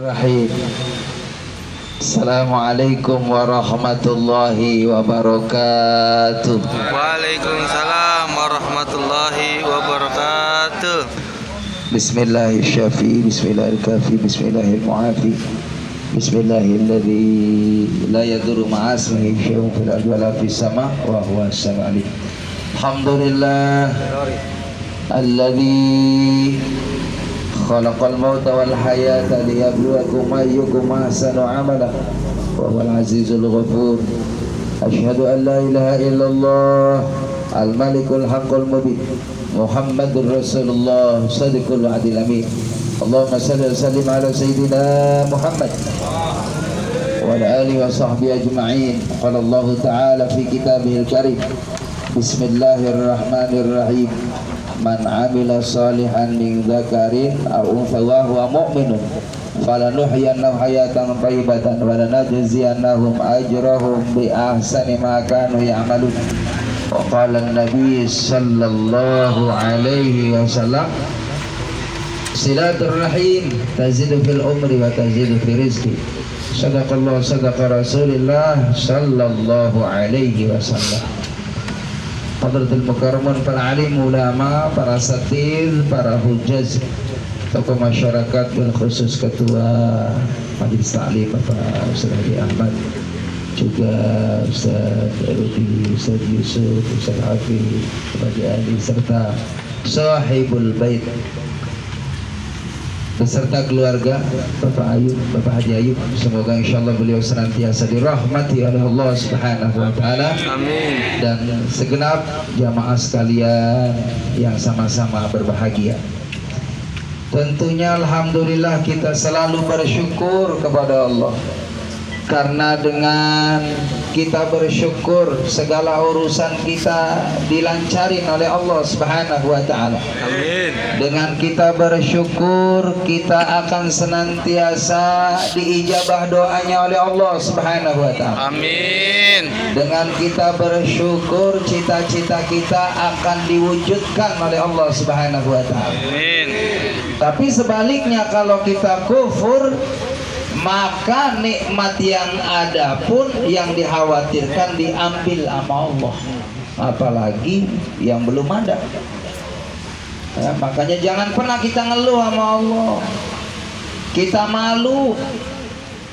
Rahim. Assalamualaikum warahmatullahi wabarakatuh. Waalaikumsalam warahmatullahi wabarakatuh. Bismillahirrahmanirrahim. Bismillahirrahmanirrahim. Bismillahirrahmanirrahim. Bismillahilladzi la yadurru ma'a ismihi syai'un fil ardi wa la fis sama' wa huwa as-sami'ul 'alim. Alhamdulillah alladzi khalaqal mauta wal hayata liyabluwakum ayyukum ahsanu amala wa huwal azizul ghafur. Asyhadu an la ilaha illallah al malikul haqqul mubin Muhammadur Rasulullah shadiqul wa'dil amin. Allahumma salli wa sallim ala sayyidina Muhammad wa ala alihi wa sahbihi ajma'in. Qala Allah ta'ala fi kitabihil karim. Bismillahirrahmanirrahim. Man amila salihan min dzakarin aw untha wa huwa mu'minun falanuhyiyannahu hayatan thayyibatan wa lanajziyannahum ajrahum bi ahsani ma kanu ya'malun. Wa qala an-nabiy sallallahu alaihi wasallam silatur rahim tazidu fil umri wa tazidu fi rizqi. Sadaqallahu sadaqa Rasulullah sallallahu alaihi wasallam. Hadratul Mukarramun, para alim ulama, para satid, para hujjaz, tokoh masyarakat, dan khusus ketua Majelis Ta'lim Bapak Ustaz Ali Ahmad, juga Ustaz Rudi, Ustaz Yusuf, Ustaz Hafiz, Haji Ali, serta sahibul bait beserta keluarga Bapak Ayub, Bapak Haji Ayub. Semoga insyaallah beliau senantiasa dirahmati oleh Allah Subhanahu wa taala. Amin. Dan segenap jamaah sekalian yang sama-sama berbahagia. Tentunya alhamdulillah kita selalu bersyukur kepada Allah, karena dengan kita bersyukur segala urusan kita dilancarin oleh Allah Subhanahu wa taala. Amin. Dengan kita bersyukur kita akan senantiasa diijabah doanya oleh Allah Subhanahu wa taala. Amin. Dengan kita bersyukur cita-cita kita akan diwujudkan oleh Allah Subhanahu wa taala. Amin. Tapi sebaliknya kalau kita kufur, maka nikmat yang ada pun yang dikhawatirkan diambil sama Allah, apalagi yang belum ada. Ya, makanya jangan pernah kita ngeluh sama Allah. Kita malu.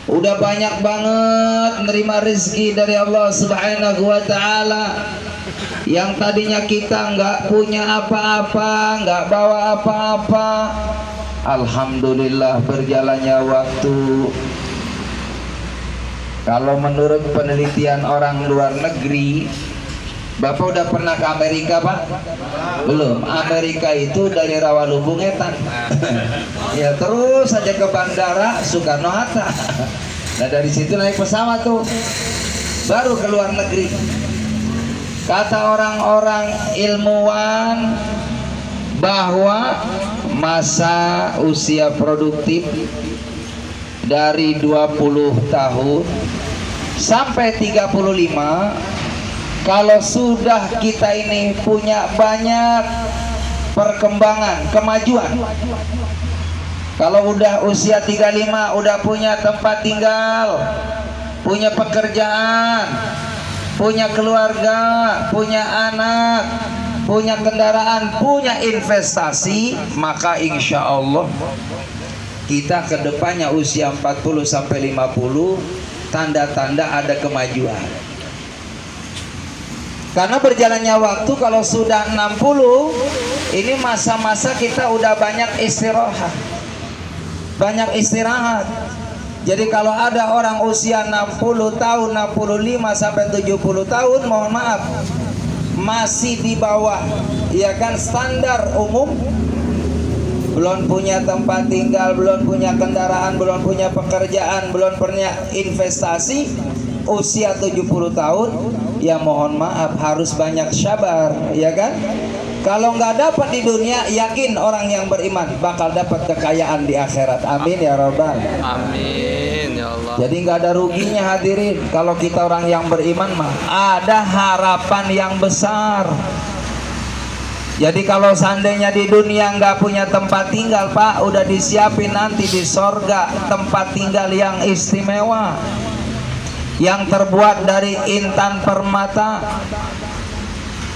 Udah banyak banget menerima rezeki dari Allah Subhanahu wa taala. Yang tadinya kita nggak punya apa-apa, nggak bawa apa-apa, alhamdulillah berjalannya waktu. Kalau menurut penelitian orang luar negeri, Bapak udah pernah ke Amerika, Pak? Belum. Amerika itu dari Rawalumbu Ngetan. Ya terus saja ke bandara Soekarno-Hatta. Nah dari situ naik pesawat tuh, baru ke luar negeri. Kata orang-orang ilmuwan bahwa masa usia produktif dari 20 tahun sampai 35, kalau sudah kita ini punya banyak perkembangan, kemajuan. Kalau udah usia 35 udah punya tempat tinggal, punya pekerjaan, punya keluarga, punya anak, punya kendaraan, punya investasi, maka insya Allah kita kedepannya usia 40 sampai 50 tanda-tanda ada kemajuan. Karena berjalannya waktu, kalau sudah 60 ini masa-masa kita udah banyak istirahat. Banyak istirahat. Jadi kalau ada orang usia 60 tahun, 65 sampai 70 tahun, mohon maaf, masih di bawah ya kan standar umum, belum punya tempat tinggal, belum punya kendaraan, belum punya pekerjaan, belum punya investasi, usia 70 tahun, ya mohon maaf harus banyak sabar, ya kan? Kalau nggak dapat di dunia, yakin orang yang beriman bakal dapat kekayaan di akhirat. Amin ya Rabbal. Amin ya Allah. Jadi nggak ada ruginya hadirin. Kalau kita orang yang beriman mah ada harapan yang besar. Jadi kalau seandainya di dunia nggak punya tempat tinggal, Pak, udah disiapin nanti di sorga tempat tinggal yang istimewa, yang terbuat dari intan permata,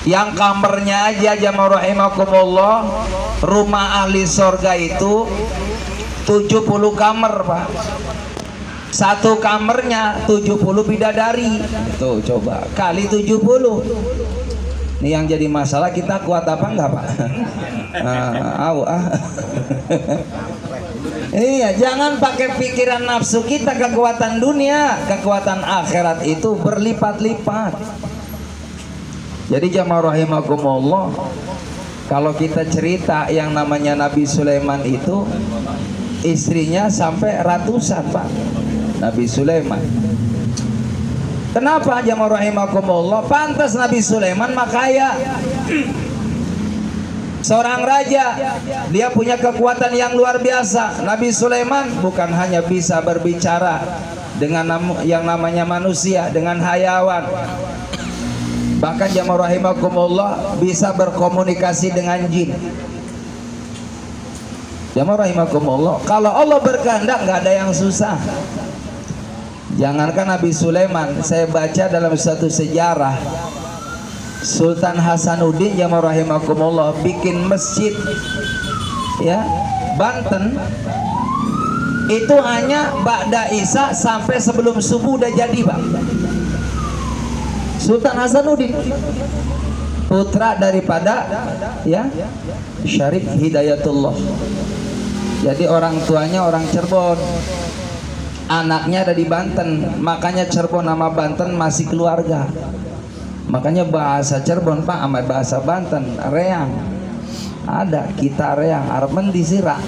yang kamarnya aja jamaah rahimakumullah, rumah ahli sorga itu 70 kamar, Pak. Satu kamarnya 70 bidadari. Tuh coba kali 70. Ini yang jadi masalah, kita kuat apa enggak, Pak? Iya, jangan pakai pikiran nafsu kita, kekuatan dunia, kekuatan akhirat itu berlipat-lipat. Jadi jamaah rahimakumullah, kalau kita cerita yang namanya Nabi Sulaiman itu, istrinya sampai ratusan, Pak. Nabi Sulaiman. Kenapa jamaah rahimakumullah? Pantas Nabi Sulaiman makaya. Seorang raja, dia punya kekuatan yang luar biasa. Nabi Sulaiman bukan hanya bisa berbicara dengan yang namanya manusia, dengan hayawan. Bahkan jamaah rahimakumullah bisa berkomunikasi dengan jin. Jamaah rahimakumullah, kalau Allah berkehendak nggak ada yang susah. Jangankan Nabi Sulaiman, saya baca dalam satu sejarah, Sultan Hasanuddin jamaah rahimakumullah bikin masjid, ya, Banten itu hanya ba'da Isya sampai sebelum subuh udah jadi, Pak. Sultan Hasanuddin, putra daripada ya Syarif Hidayatullah. Jadi orang tuanya orang Cirebon, anaknya ada di Banten, makanya Cirebon nama Banten masih keluarga. Makanya bahasa Cirebon, Pak, sama bahasa Banten reang. Ada kita reang, arep mendi sira.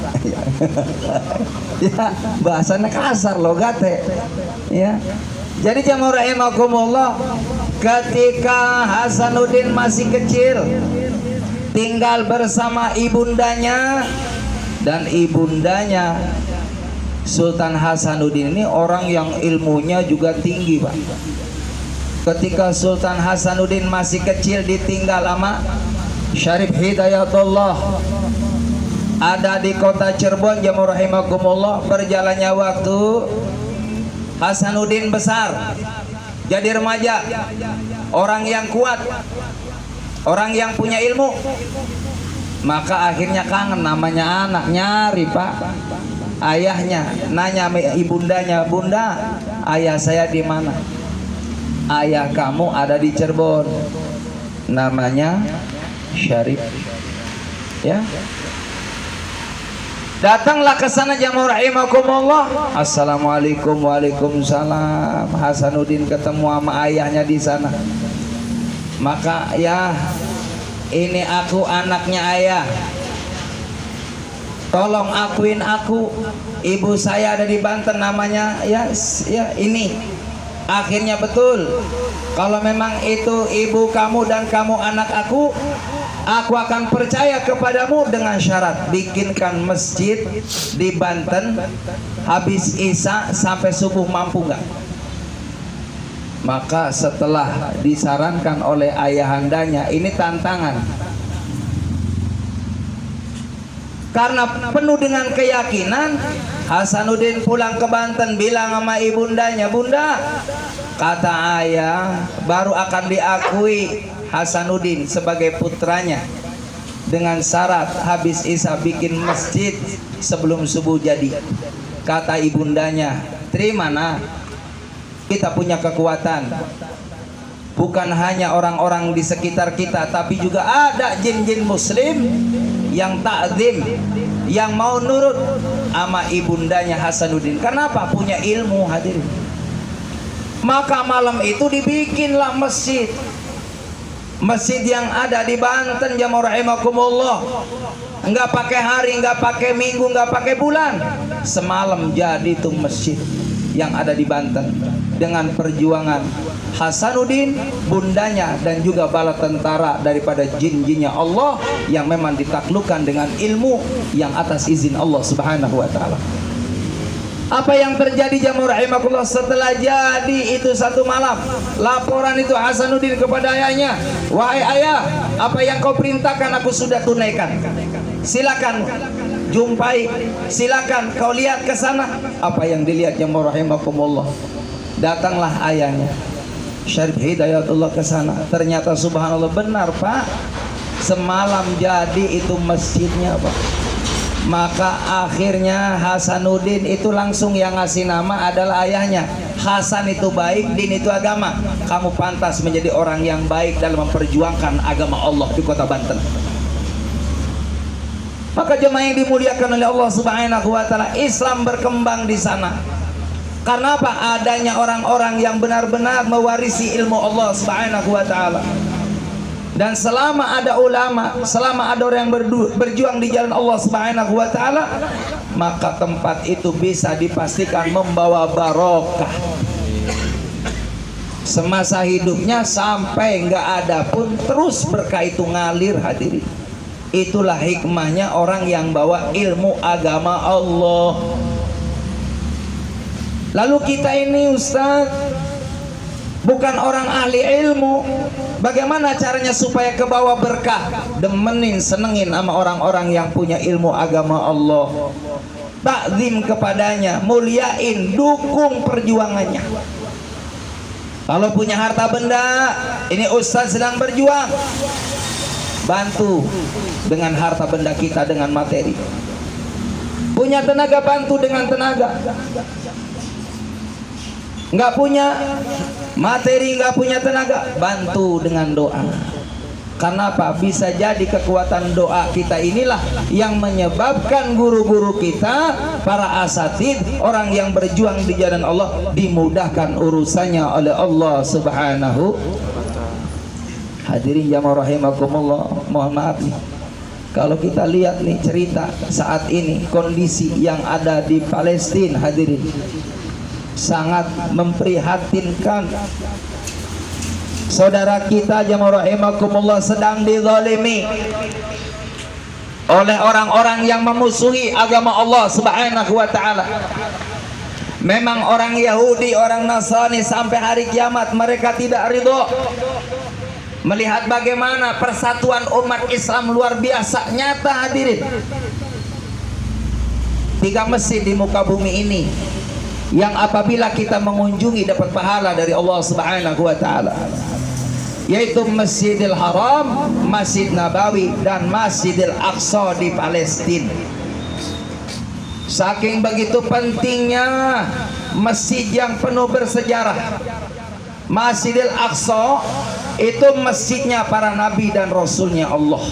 Ya, bahasanya kasar logate. Ya. Jadi jamaah rahimakumullah, ketika Hasanuddin masih kecil, tinggal bersama ibundanya, dan ibundanya Sultan Hasanuddin ini orang yang ilmunya juga tinggi, Pak. Ketika Sultan Hasanuddin masih kecil ditinggal sama Syarif Hidayatullah, ada di kota Cirebon jamaah rahimakumullah. Berjalannya waktu, Hasanuddin besar, jadi remaja, orang yang kuat, orang yang punya ilmu. Maka akhirnya kangen, namanya anak nyari, Pak. Ayahnya nanya ibundanya, "Bunda, ayah saya di mana?" "Ayah kamu ada di Cirebon, namanya Syarif." Ya, datanglah ke sana jamaah rahimakumullah. Assalamualaikum. Waalaikumsalam. Hasanuddin ketemu sama ayahnya di sana. Maka, "Ya, ini aku anaknya ayah. Tolong akuin aku. Ibu saya ada di Banten, namanya ya ini." Akhirnya betul, kalau memang itu ibu kamu dan kamu anak aku akan percaya kepadamu dengan syarat bikinkan masjid di Banten habis Isya sampai subuh, mampu nggak? Maka setelah disarankan oleh ayahandanya, ini tantangan, karena penuh dengan keyakinan, Hasanuddin pulang ke Banten, bilang sama ibundanya, "Bunda, kata ayah baru akan diakui Hasanuddin sebagai putranya dengan syarat habis Isya bikin masjid sebelum subuh jadi." Kata ibundanya, "Terima, nak, kita punya kekuatan. Bukan hanya orang-orang di sekitar kita, tapi juga ada jin-jin muslim yang takzim, yang mau nurut sama ibundanya Hasanuddin." Kenapa? Punya ilmu, hadirin. Maka malam itu dibikinlah masjid. Masjid yang ada di Banten jamaah rahimakumullah. Enggak pakai hari, enggak pakai minggu, enggak pakai bulan. Semalam jadi tuh masjid yang ada di Banten dengan perjuangan Hasanuddin, bundanya, dan juga bala tentara daripada jin-jinnya Allah yang memang ditaklukkan dengan ilmu yang atas izin Allah Subhanahu wa taala. Apa yang terjadi jamaah rahimakumullah setelah jadi itu satu malam? Laporan itu Hasanuddin kepada ayahnya, wahai ayah, apa yang kau perintahkan aku sudah tunaikan. Silakan jumpai, silakan kau lihat ke sana. Apa yang dilihat jamaah rahimakumullah? Datanglah ayahnya Syarif Hidayatullah ke sana. Ternyata subhanallah benar Pak, semalam jadi itu masjidnya Pak. Maka akhirnya Hasanuddin itu langsung yang ngasih nama adalah ayahnya. Hasan itu baik, din itu agama. Kamu pantas menjadi orang yang baik dalam memperjuangkan agama Allah di kota Banten. Maka jemaah yang dimuliakan oleh Allah Subhanahu wa taala, Islam berkembang di sana. Karena apa? Adanya orang-orang yang benar-benar mewarisi ilmu Allah Subhanahu wa taala. Dan selama ada ulama, selama ada orang yang berjuang di jalan Allah Subhanahu wa taala, maka tempat itu bisa dipastikan membawa barokah semasa hidupnya sampai enggak ada pun terus berkah itu ngalir hadirin. Itulah hikmahnya orang yang bawa ilmu agama Allah. Lalu kita ini Ustaz bukan orang ahli ilmu, bagaimana caranya supaya ke bawah berkah? Demenin, senengin sama orang-orang yang punya ilmu agama Allah, takzim kepadanya, muliain, dukung perjuangannya. Kalau punya harta benda, ini Ustaz sedang berjuang, bantu dengan harta benda kita, dengan materi. Punya tenaga, bantu dengan tenaga. Nggak punya materi, nggak punya tenaga, bantu dengan doa. Karena apa? Bisa jadi kekuatan doa kita inilah yang menyebabkan guru-guru kita, para asatid, orang yang berjuang di jalan Allah, dimudahkan urusannya oleh Allah Subhanahu. Hadirin jamaah rahimakumullah, mohon maaf nih, kalau kita lihat nih cerita saat ini, kondisi yang ada di Palestina hadirin, sangat memprihatinkan. Saudara kita jamaah rahimakumullah sedang dizalimi oleh orang-orang yang memusuhi agama Allah Subhanahu wa taala. Memang orang Yahudi, orang Nasrani sampai hari kiamat mereka tidak ridho melihat bagaimana persatuan umat Islam luar biasa nyata hadirin. 3 masjid di muka bumi ini yang apabila kita mengunjungi dapat pahala dari Allah Subhanahu wa taala, yaitu Masjidil Haram, Masjid Nabawi, dan Masjidil Aqsa di Palestina. Saking begitu pentingnya masjid yang penuh bersejarah, Masjidil Aqsa itu masjidnya para nabi dan rasulnya Allah.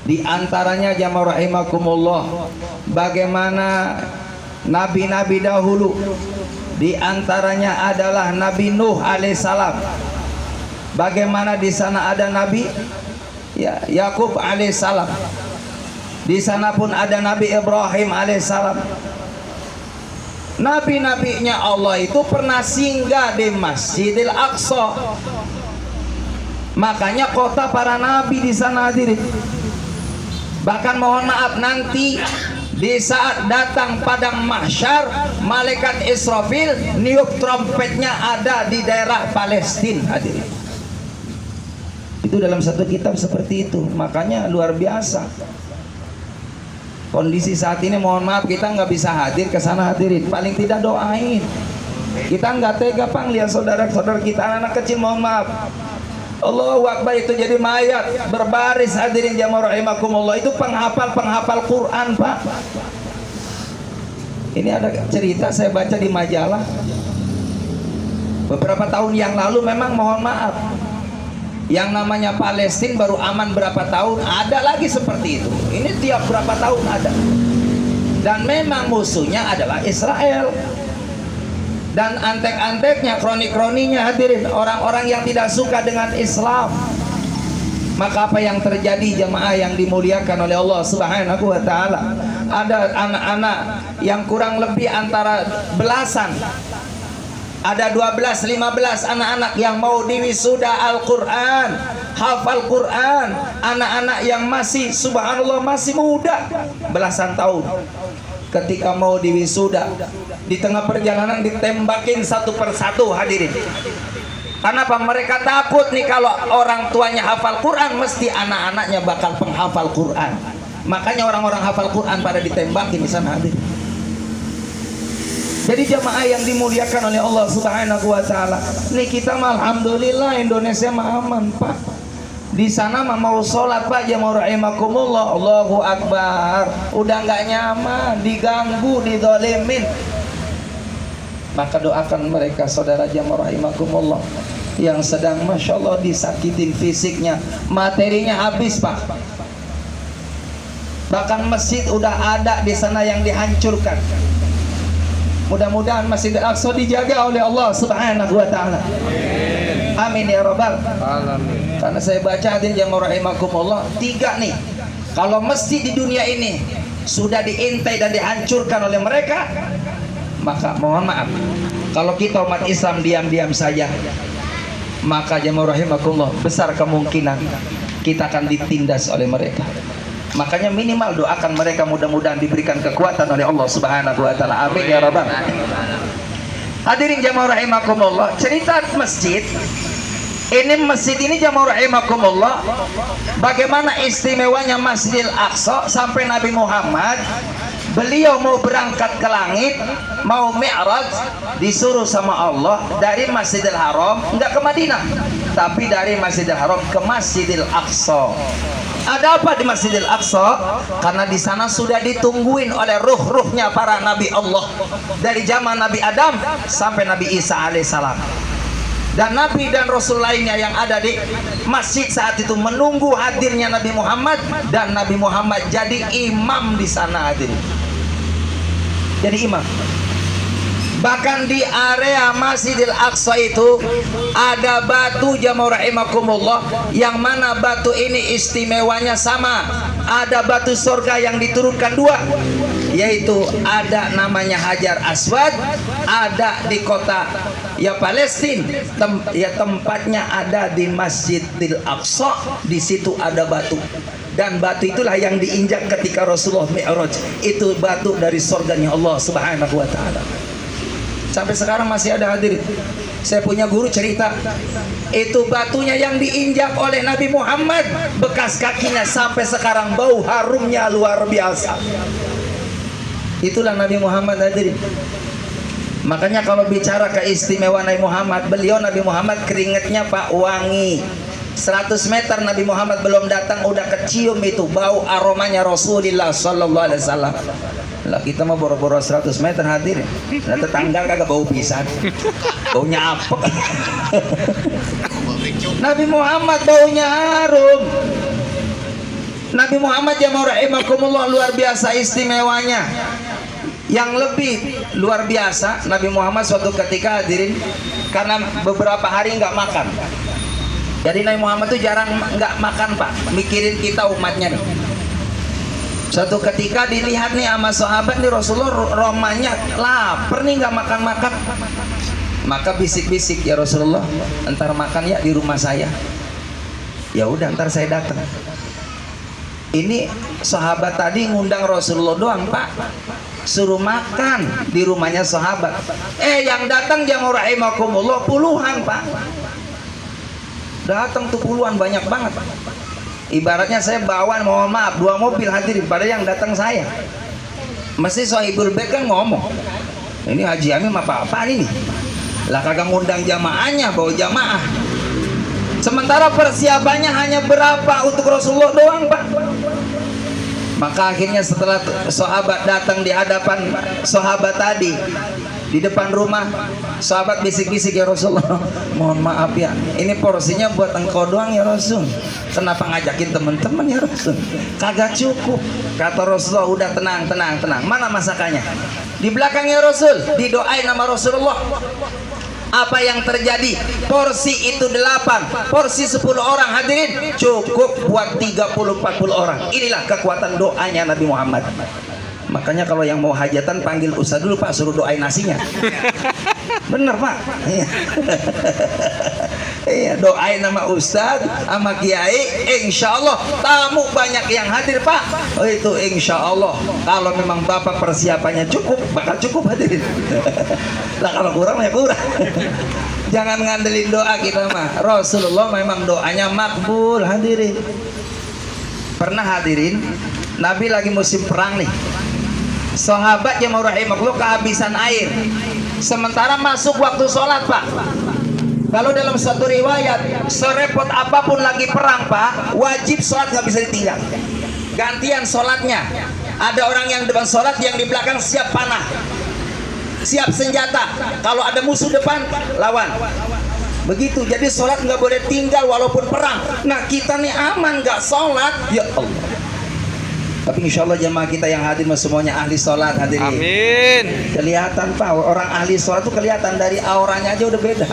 Di antaranya jamaah rahimakumullah, bagaimana nabi-nabi dahulu, di antaranya adalah Nabi Nuh alaihissalam. Bagaimana di sana ada Nabi Yakub alaihissalam. Di sana pun ada Nabi Ibrahim alaihissalam. Nabi-nabinya Allah itu pernah singgah di Masjidil Aqsa. Makanya kota para nabi di sana hadirin. Bahkan mohon maaf, nanti di saat datang padang mahsyar, malaikat Israfil niup trompetnya ada di daerah Palestina hadirin. Itu dalam satu kitab seperti itu. Makanya luar biasa kondisi saat ini. Mohon maaf kita nggak bisa hadir ke sana hadirin, paling tidak doain. Kita nggak tega pang lihat saudara-saudara kita, anak-anak kecil, mohon maaf, Allahu Akbar, itu jadi mayat berbaris hadirin jamaah rahimakumullah. Itu penghafal Quran Pak. Ini ada cerita saya baca di majalah beberapa tahun yang lalu. Memang mohon maaf, yang namanya Palestina baru aman berapa tahun, ada lagi seperti itu. Ini tiap berapa tahun ada. Dan memang musuhnya adalah Israel. Dan antek-anteknya, kroni-kroninya hadirin, orang-orang yang tidak suka dengan Islam. Maka apa yang terjadi jamaah yang dimuliakan oleh Allah Subhanahu wa taala? Ada anak-anak yang kurang lebih antara belasan, ada 12-15 anak-anak yang mau diwisuda Al-Quran, hafal Quran. Anak-anak yang masih subhanallah masih muda, belasan tahun. ketika mau diwisuda, di tengah perjalanan ditembakin satu persatu hadirin. Kenapa? Mereka takut nih kalau orang tuanya hafal Quran, mesti anak-anaknya bakal penghafal Quran. Makanya orang-orang hafal Quran pada ditembakin di sana hadirin. Jadi jamaah yang dimuliakan oleh Allah Subhanahu wa taala. Nih kita mah alhamdulillah Indonesia mah aman, Pak. Di sana mah mau sholat Pak jamaah rahimakumullah, Allahu Akbar, udah nggak nyaman, diganggu, didolimin. Maka doakan mereka saudara jamaah rahimakumullah yang sedang masya Allah disakitin fisiknya, materinya habis Pak. Bahkan masjid udah ada di sana yang dihancurkan. Mudah-mudahan Masjidil Aqsa dijaga oleh Allah Subhanahu wa taala. Amin ya rabbal alamin. Karena saya baca hadirin jamaah rahimakumullah, 3 nih. Kalau masjid di dunia ini sudah diintai dan dihancurkan oleh mereka, maka mohon maaf, kalau kita umat Islam diam-diam saja, maka jamaah rahimakumullah besar kemungkinan kita akan ditindas oleh mereka. Makanya minimal doakan mereka, mudah-mudahan diberikan kekuatan oleh Allah Subhanahu wa taala. Amin ya rabbal. Hadirin jamaah rahimakumullah, cerita masjid ini, masjid ini jamaah rahimakumullah, bagaimana istimewanya Masjidil Aqsa sampai Nabi Muhammad beliau mau berangkat ke langit, mau mi'raj, disuruh sama Allah dari Masjidil Haram, enggak ke Madinah, tapi dari Masjidil Haram ke Masjidil Aqsa. Ada apa di Masjidil Aqsa? Karena di sana sudah ditungguin oleh ruh-ruhnya para nabi Allah dari zaman Nabi Adam sampai Nabi Isa alaihissalam. Dan nabi dan rasul lainnya yang ada di masjid saat itu menunggu hadirnya Nabi Muhammad, dan Nabi Muhammad jadi imam di sana hadirin. Jadi imam. Bahkan di area Masjidil Aqsa itu ada batu jamaah rahimakumullah, yang mana batu ini istimewanya sama. Ada batu surga yang diturunkan 2, yaitu ada namanya Hajar Aswad, ada di kota ya Palestina, tempatnya ada di Masjidil Aqsa. Di situ ada batu, dan batu itulah yang diinjak ketika Rasulullah Mi'raj. Itu batu dari surganya Allah Subhanahu wa taala. Sampai sekarang masih ada hadirin. Saya punya guru cerita, itu batunya yang diinjak oleh Nabi Muhammad, bekas kakinya sampai sekarang bau harumnya luar biasa. Itulah Nabi Muhammad hadirin. Makanya kalau bicara keistimewaan Nabi Muhammad, beliau Nabi Muhammad keringetnya Pak wangi. 100 meter Nabi Muhammad belum datang udah kecium itu bau aromanya Rasulullah sallallahu alaihi wasallam. Lah kita mah boro-boro 100 meter hadirin. Nah tetangga kagak bau pisan. Baunya apa? Nabi Muhammad baunya harum. Nabi Muhammad jamaah rahimakumullah luar biasa istimewanya. Yang lebih luar biasa, Nabi Muhammad suatu ketika hadirin, karena beberapa hari nggak makan. Jadi Nabi Muhammad tuh jarang nggak makan Pak, mikirin kita umatnya nih. Suatu ketika dilihat nih sama sahabat nih, Rasulullah romanya lapar nih nggak makan-makan. Maka bisik-bisik, ya Rasulullah, entar makan ya di rumah saya. Ya udah, entar saya datang. Ini sahabat tadi ngundang Rasulullah doang Pak, suruh makan di rumahnya sahabat. Yang datang jamaah rahimakumullah puluhan Pak. Datang tuh puluhan, banyak banget. Ibaratnya saya bawa, mohon maaf, 2 mobil hadirin pada yang datang saya. Mesti Sohibul Bait kan ngomong, ini Haji Amin apa-apaan ini? Lah kagak ngundang jamaahnya, bawa jamaah. Sementara persiapannya hanya berapa untuk Rasulullah doang Pak. Maka akhirnya setelah sahabat datang di hadapan sahabat tadi, di depan rumah, sahabat bisik-bisik, ya Rasulullah, mohon maaf ya, ini porsinya buat engkau doang ya Rasul. Kenapa ngajakin teman-teman ya Rasul? Kagak cukup. Kata Rasulullah, udah tenang, tenang, tenang. Mana masakannya? Di belakangnya Rasul, didoain nama Rasulullah. Apa yang terjadi? Porsi itu 8, porsi 10 orang hadirin cukup buat 30-40 orang. Inilah kekuatan doanya Nabi Muhammad. Makanya kalau yang mau hajatan panggil ustaz dulu Pak, suruh doain nasinya. Bener Pak. Iya, doain nama Ustadz sama Kiai, insya Allah tamu banyak yang hadir Pak. Oh itu insya Allah. Kalau memang Bapak persiapannya cukup, bakal cukup hadirin. Lah kalau kurang ya kurang. Jangan ngandelin doa kita mah. Rasulullah memang doanya makbul hadirin. Pernah hadirin, Nabi lagi musim perang nih. Sahabat yang mau rahimahullah kehabisan air. Sementara masuk waktu sholat Pak. Kalau dalam satu riwayat, serepot apapun lagi perang Pak, wajib sholat nggak bisa ditinggal. Gantian sholatnya. Ada orang yang depan sholat, yang di belakang siap panah, siap senjata. Kalau ada musuh depan, lawan. Begitu. Jadi sholat nggak boleh tinggal walaupun perang. Nah kita nih aman nggak sholat, ya Allah. Tapi insya Allah jemaah kita yang hadir semuanya ahli sholat hadirin. Amin. Kelihatan Pak, orang ahli sholat tuh kelihatan dari auranya aja udah beda.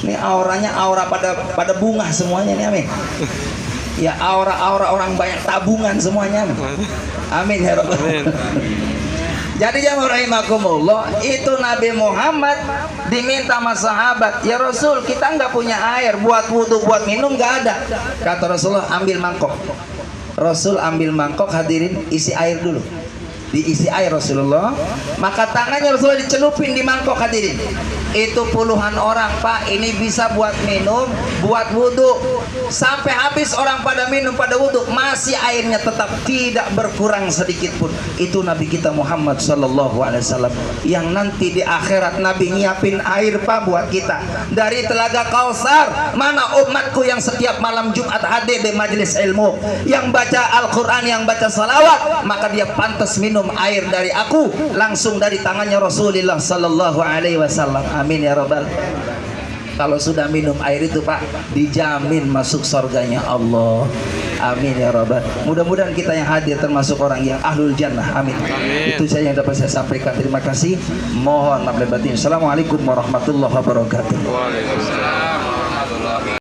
Ini auranya aura pada bunga semuanya nih, amin. Ya aura orang banyak tabungan semuanya. Amin ya Rabbal. Jadi jemaah rahimakumullah, itu Nabi Muhammad diminta sama sahabat, ya Rasul kita nggak punya air buat wudhu, buat minum nggak ada. Kata Rasulullah, ambil mangkok. Rasul ambil mangkok hadirin, isi air dulu. Diisi air Rasulullah, maka tangannya Rasulullah dicelupin di mangkok hadirin. Itu puluhan orang Pak, ini bisa buat minum, buat wudhu. Sampai habis orang pada minum, pada wudhu, masih airnya tetap tidak berkurang sedikit pun. Itu Nabi kita Muhammad sallallahu alaihi wasallam, yang nanti di akhirat Nabi nyiapin air Pak buat kita dari telaga Kausar. Mana umatku yang setiap malam Jumat hadir di majelis ilmu, yang baca Al-Quran, yang baca salawat, maka dia pantas minum air dari aku langsung dari tangannya Rasulullah sallallahu alaihi wasallam. Amin ya Rabbal. Kalau sudah minum air itu Pak, dijamin masuk surganya Allah. Amin ya Rabbal. Mudah-mudahan kita yang hadir termasuk orang yang ahlul jannah. Amin. Itu saja yang dapat saya sampaikan. Terima kasih. Mohon maaf lahir batin. Assalamualaikum warahmatullahi wabarakatuh. Waalaikumsalam.